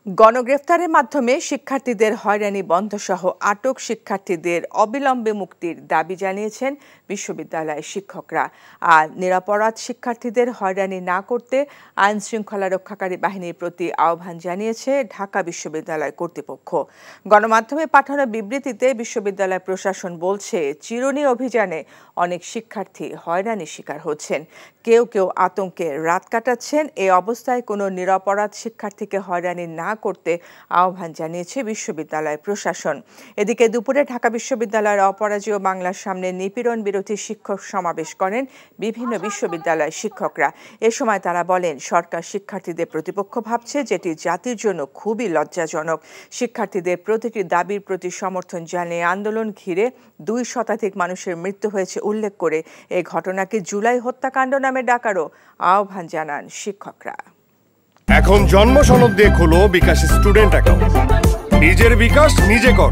গণগ্রেফতারের মাধ্যমে শিক্ষার্থীদের হয়রানি বন্ধসহ আটক শিক্ষার্থীদের অবিলম্বে মুক্তির দাবি জানিয়েছেন বিশ্ববিদ্যালয়ের শিক্ষকরা। আর নিরপরাধ শিক্ষার্থীদের হয়রানি না করতে আইন শৃঙ্খলা রক্ষাকারী বাহিনীর প্রতি আহ্বান জানিয়েছে ঢাকা বিশ্ববিদ্যালয় কর্তৃপক্ষ। গণমাধ্যমে পাঠানো বিবৃতিতে বিশ্ববিদ্যালয় প্রশাসন বলছে, চিরুনি অভিযানে অনেক শিক্ষার্থী হয়রানির শিকার হচ্ছেন, কেউ কেউ আতঙ্কে রাত কাটাচ্ছেন। এই অবস্থায় কোনো নিরপরাধ শিক্ষার্থীকে হয়রানি না করতে আহ্বান জানিয়েছে বিশ্ববিদ্যালয় প্রশাসন। এদিকে দুপুরে ঢাকা বিশ্ববিদ্যালয়ের অপরাজেয় বাংলার সামনে নিপীড়ন বিরোধী শিক্ষক সমাবেশ করেন বিভিন্ন বিশ্ববিদ্যালয়ের শিক্ষকরা। এ সময় তারা বলেন, সরকার শিক্ষার্থীদের প্রতিপক্ষ ভাবছে, যেটি জাতির জন্য খুবই লজ্জাজনক। শিক্ষার্থীদের প্রতিটি দাবির প্রতি সমর্থন জানিয়ে আন্দোলন ঘিরে 2 শতাধিক মানুষের মৃত্যু হয়েছে উল্লেখ করে এই ঘটনাকে জুলাই হত্যাকাণ্ড নামে ডাকারও আহ্বান জানান শিক্ষকরা। এখন জন্ম সনদ দিয়ে খোলো বিকাশ স্টুডেন্ট অ্যাকাউন্ট। নিজের বিকাশ নিজে কর।